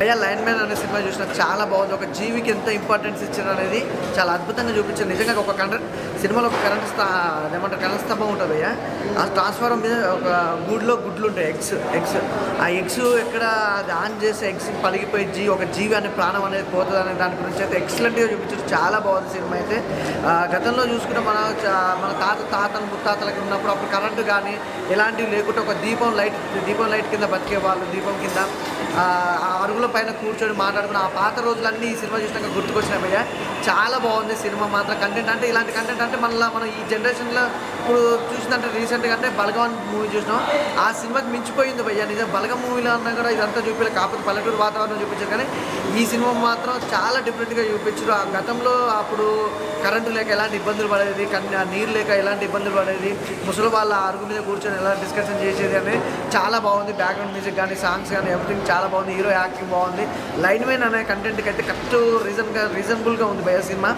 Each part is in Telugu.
అయ్యా లైన్ మ్యాన్ అనే సినిమా చూసిన చాలా బాగుంది. ఒక జీవికి ఎంత ఇంపార్టెన్స్ ఇచ్చారు అనేది చాలా అద్భుతంగా చూపించారు. నిజంగా ఒక సినిమాలో ఒక కరెంట్ స్తంభం ఉంటుంది అయ్యా. ఆ ట్రాన్స్ఫార్మర్ మీద ఒక గుడ్లు ఉంటాయి, ఎగ్స్. ఆ ఎగ్స్ ఎక్కడ అది ఆన్ చేస్తే ఎగ్స్ పలిగిపోయి ఒక జీవి అనే ప్రాణం అనేది పోతుంది అనే దాని గురించి అయితే ఎక్సలెంట్గా చూపించారు. చాలా బాగుంది సినిమా అయితే. గతంలో చూసుకుంటే మన తాతలు ముత్తాతలకి ఉన్నప్పుడు అప్పుడు కరెంటు కానీ ఎలాంటివి లేకుండా ఒక దీపం లైట్ కింద బతికే వాళ్ళు, దీపం కింద అరుగుల పైన కూర్చొని మాట్లాడుకుని ఆ పాత రోజులన్నీ ఈ సినిమా చూసినాక గుర్తుకొచ్చినాయి భయ్యా. చాలా బాగుంది సినిమా మాత్రం. కంటెంట్ అంటే ఇలాంటి కంటెంట్ అంటే మనం ఈ జనరేషన్లో ఇప్పుడు చూసిందంటే రీసెంట్గా అంటే బలగం మూవీ చూసినాం. ఆ సినిమాకి మించిపోయింది భయ్యా. నిజం బలగం మూవీలో అన్నా కూడా ఇదంతా చూపించలేదు, కాకపోతే పల్లెటూరు వాతావరణం చూపించారు. కానీ ఈ సినిమా మాత్రం చాలా డిఫరెంట్గా చూపించారు. ఆ గతంలో అప్పుడు కరెంటు లేక ఎలాంటి ఇబ్బందులు పడేది, నీరు లేక ఎలాంటి ఇబ్బందులు పడేది, ముసలి వాళ్ళ అరుగు మీద కూర్చొని ఎలా డిస్కషన్ చేసేది అనేది చాలా బాగుంది. బ్యాక్గ్రౌండ్ మ్యూజిక్ కానీ సాంగ్స్ కానీ ఎవ్రీథింగ్ చాలా బాగుంది. హీరో యాక్టింగ్ బాగుంది. లైన్ మ్యాన్ అనే కంటెంట్కి అయితే కరెక్ట్ రీజనబుల్గా ఉంది భయ్యా సినిమా.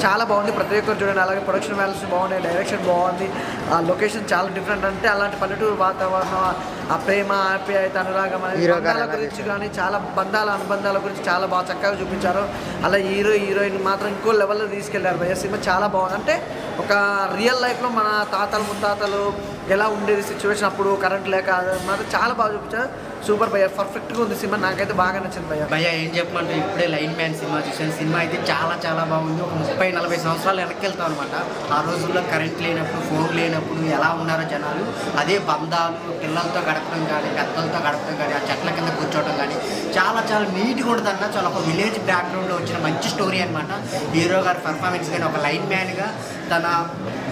చాలా బాగుంది. ప్రతి ఒక్కరు చూడండి. అలాగే ప్రొడక్షన్ వాల్యూస్ బాగున్నాయి, డైరెక్షన్ బాగుంది, ఆ లొకేషన్ చాలా డిఫరెంట్. అంటే అలాంటి పల్లెటూరు వాతావరణం, ఆ ప్రేమ, ఆప్యాయత, అనురాగం బంధాల గురించి కానీ చాలా అనుబంధాల గురించి చాలా బాగా చక్కగా చూపించారు. అలా హీరోయిన్ మాత్రం ఇంకో లెవెల్లో తీసుకెళ్లారు భయ్యా. సినిమా చాలా బాగుంది. అంటే ఒక రియల్ లైఫ్లో మన ముత్తాతలు ఎలా ఉండేది సిచ్యువేషన్ అప్పుడు కరెంట్ లేక మాత్రం చాలా బాగా చూపించారు. సూపర్ భయ్యా, పర్ఫెక్ట్గా ఉంది సినిమా. నాకైతే బాగా నచ్చింది భయ్యా. ఏం చెప్పమంటే ఇప్పుడే లైన్ మ్యాన్ సినిమా చూసాను. సినిమా అయితే చాలా బాగుంది. ఒక 30-40 సంవత్సరాలు వెనక్కి వెళ్తాం అనమాట. ఆ రోజుల్లో కరెంట్ లేనప్పుడు, ఫోన్ లేనప్పుడు ఎలా ఉన్నారో జనాలు, అదే బంధాలు, పిల్లలతో గడపడం కానీ, పెద్దలతో గడపడం కానీ, ఆ చెట్ల కింద కూర్చోవడం కానీ చాలా నీట్గా ఉంటుంది అన్న. చాలా ఒక విలేజ్ బ్యాక్గ్రౌండ్లో వచ్చిన మంచి స్టోరీ అనమాట. హీరో గారి పర్ఫార్మెన్స్ కానీ ఒక లైన్ మ్యాన్గా తన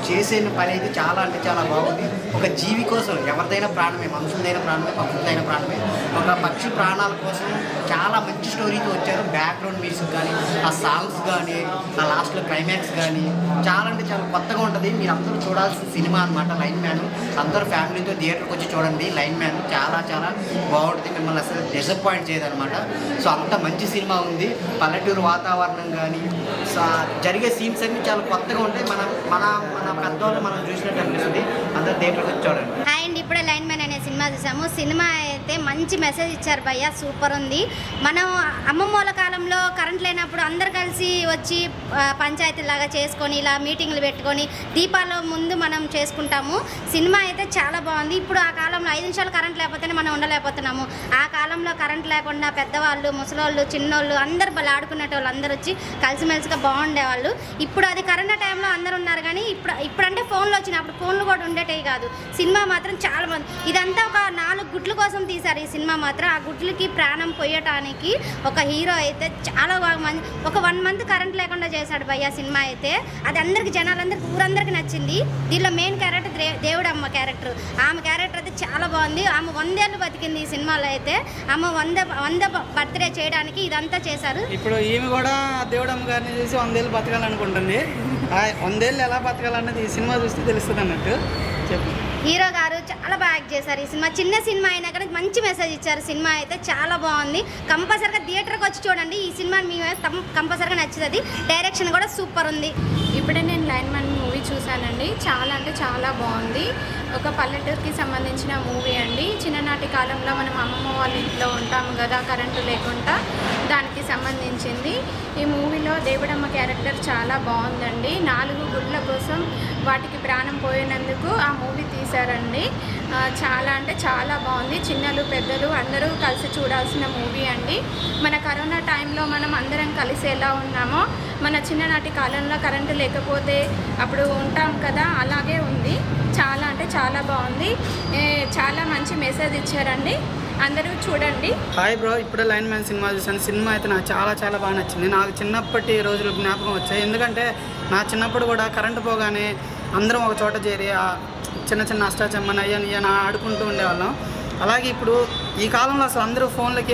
చేసే పని అయితే చాలా బాగుంది. ఒక జీవి కోసం ఎవరిదైనా ప్రాణమే, మనుషులదైన ప్రాణమే, పక్షులదైన ప్రాణమే, ఒక పక్షి ప్రాణాల కోసం చాలా మంచి స్టోరీతో వచ్చారు. బ్యాక్గ్రౌండ్ మ్యూజిక్ కానీ, ఆ సాంగ్స్ కానీ, ఆ లాస్ట్లో క్లైమాక్స్ కానీ చాలా కొత్తగా ఉంటుంది. మీరు అందరూ చూడాల్సిన సినిమా అనమాట లైన్ మ్యాన్. అందరూ ఫ్యామిలీతో థియేటర్కి వచ్చి చూడండి. లైన్ మ్యాన్ చాలా బాగుంటుంది. మిమ్మల్ని అసలు డిసప్పాయింట్ చేయదనమాట. సో అంత మంచి సినిమా ఉంది. పల్లెటూరు వాతావరణం కానీ జరిగే సీన్స్ అన్ని చాలా కొత్తగా ఉంటాయి. మన పెద్దవాళ్ళు మనం చూసినట్టు అనిపిస్తుంది. అందరూ థియేటర్కి వచ్చి చూడండి. అండ్ ఇప్పుడే లైన్ మ్యాన్ అనే సినిమా చూసాము. సినిమా అయితే మంచి మెసేజ్ ఇచ్చారు భయ్యా, సూపర్ ఉంది. మనం అమ్మమ్మల కాలంలో కరెంట్ లేనప్పుడు అందరు కలిసి వచ్చి పంచాయతీలాగా చేసుకొని ఇలా మీటింగ్లు పెట్టుకొని దీపాల ముందు మనం చేసుకుంటాము. సినిమా అయితే చాలా బాగుంది. ఇప్పుడు ఆ కాలంలో 5 నిమిషాలు కరెంట్ లేకపోతేనే మనం ఉండలేకపోతున్నాము. ఆ కాలంలో కరెంట్ లేకుండా పెద్దవాళ్ళు, ముసలోళ్ళు, చిన్నోళ్ళు అందరు బలి ఆడుకునేటోళ్ళు అందరూ వచ్చి కలిసిమెలిసిగా బాగుండేవాళ్ళు. ఇప్పుడు అది కరోనా టైంలో అందరు ఉన్నారు కానీ ఇప్పుడంటే ఫోన్లు వచ్చినప్పుడు ఫోన్లు కూడా ఉండేటివి కాదు. సినిమా మాత్రం చాలా బాగుంది. ఇదంతా ఒక 4 గుడ్ల కోసం తీశారు ఈ సినిమా మాత్రం. ఆ గుడ్లకి ప్రాణం పోయటానికి ఒక హీరో అయితే చాలా బాగా ఒక 1 మంత్ కరెంట్ లేకుండా చేశాడు భయ్యా సినిమా అయితే. అది అందరికి జనాలందరికీ ఊరందరికీ నచ్చింది. దీనిలో మెయిన్ క్యారెక్టర్ దేవుడమ్మ క్యారెక్టర్. ఆమె క్యారెక్టర్ అయితే చాలా బాగుంది. ఆమె 100 ఏళ్ళు బతికింది ఈ సినిమాలో అయితే. ఆమె 100 బర్త్డే చేయడానికి ఇదంతా చేశారు. ఇప్పుడు ఈమె కూడా దేవుడమ్మ గారిని చూసి 100 ఏళ్ళు బతకాలనుకుంటుంది. 100 ఏళ్ళు ఎలా బతకాలన్నది ఈ సినిమా చూస్తే తెలుస్తుంది అన్నట్టు. చెప్పు. హీరో గారు చాలా బాగా యాక్ట్ చేశారు ఈ సినిమా. చిన్న సినిమా అయినా కానీ మంచి మెసేజ్ ఇచ్చారు. సినిమా అయితే చాలా బాగుంది. కంపల్సరిగా థియేటర్కి వచ్చి చూడండి. ఈ సినిమా మీ కంపల్సరిగా నచ్చుతుంది. డైరెక్షన్ కూడా సూపర్ ఉంది. ఇప్పుడే నేను లైన్ మ్యాన్ మూవీ చూశానండి. చాలా అంటే చాలా బాగుంది. ఒక పల్లెటూరుకి సంబంధించిన మూవీ అండి. చిన్ననాటి కాలంలో మనం అమ్మమ్మ వాళ్ళ ఇంట్లో ఉంటాము కదా కరెంటు లేకుండా, దానికి సంబంధించింది. ఈ మూవీలో దేవుడమ్మ క్యారెక్టర్ చాలా బాగుందండి. 4 గుడ్ల కోసం వాటికి ప్రాణం పోయినందుకు ఆ మూవీ తీశారండి. చాలా అంటే చాలా బాగుంది. చిన్నలు పెద్దలు అందరూ కలిసి చూడాల్సిన మూవీ అండి. మన కరోనా టైంలో మనం అందరం కలిసి ఎలా ఉన్నామో మన చిన్ననాటి కాలంలో కరెంటు లేకపోతే అప్పుడు ఉంటాం కదా, అలాగే ఉంది. చాలా అంటే చాలా బాగుంది. చాలా మంచి మెసేజ్ ఇచ్చారండి. అందరూ చూడండి. హాయ్ బ్రో, ఇప్పుడే లైన్ మ్యాన్ సినిమా చూసాను. సినిమా అయితే నాకు చాలా బాగా నచ్చింది. నాకు చిన్నప్పటి రోజులు జ్ఞాపకం వచ్చాయి. ఎందుకంటే నా చిన్నప్పుడు కూడా కరెంటు పోగానే అందరం ఒక చోట చేరి చిన్న అష్టాచమ్మని అయ్యని ఆడుకుంటూ ఉండేవాళ్ళం. అలాగే ఇప్పుడు ఈ కాలంలో అసలు అందరూ ఫోన్లకి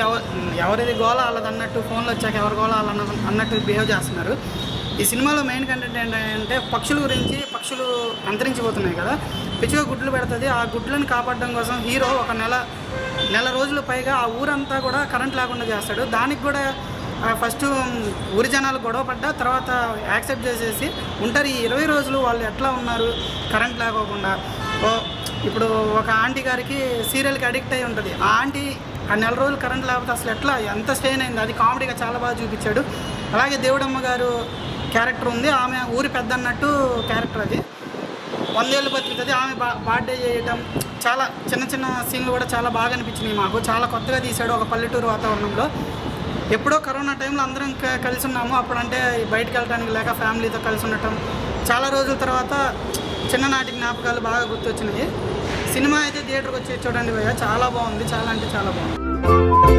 ఎవరిది గోళ వాళ్ళది అన్నట్టు, ఫోన్లు వచ్చాక ఎవరి గోళ అన్నట్టు బిహేవ్ చేస్తున్నారు. ఈ సినిమాలో మెయిన్ కంటెంట్ ఏంటంటే పక్షుల గురించి. పక్షులు అంతరించిపోతున్నాయి కదా, పిచ్చిగా గుడ్లు పెడుతుంది. ఆ గుడ్లను కాపాడడం కోసం హీరో ఒక నెల రోజులు పైగా ఆ ఊరంతా కూడా కరెంట్ లేకుండా చేస్తాడు. దానికి కూడా ఫస్ట్ ఊరి జనాలు గొడవ పడ్డా తర్వాత యాక్సెప్ట్ చేసేసి ఉంటారు. ఈ 20 రోజులు వాళ్ళు ఎట్లా ఉన్నారు కరెంట్ లేకోకుండా. ఇప్పుడు ఒక ఆంటీ గారికి సీరియల్కి అడిక్ట్ అయి ఉంటుంది. ఆ ఆంటీ ఆ నెల రోజులు కరెంట్ లేకపోతే అసలు ఎట్లా ఎంత స్ట్రెయిన్ అయింది, అది కామెడీగా చాలా బాగా చూపించాడు. అలాగే దేవుడమ్మ గారు క్యారెక్టర్ ఉంది, ఆమె ఊరి పెద్ద అన్నట్టు క్యారెక్టర్, అది 100 ఏళ్ళు బతుకుతుంది. ఆమె బర్త్డే చేయటం, చాలా చిన్న చిన్న సీన్లు కూడా చాలా బాగా అనిపించినాయి మాకు. చాలా కొత్తగా తీశాడు ఒక పల్లెటూరు వాతావరణంలో. ఎప్పుడో కరోనా టైంలో అందరం కలిసి ఉన్నాము, అప్పుడంటే బయటకు వెళ్ళడానికి లేక ఫ్యామిలీతో కలిసి ఉండటం, చాలా రోజుల తర్వాత చిన్ననాటి జ్ఞాపకాలు బాగా గుర్తొచ్చినాయి. సినిమా అయితే థియేటర్కి వచ్చి చూడండి భయ్య, చాలా బాగుంది, చాలా అంటే చాలా బాగుంది.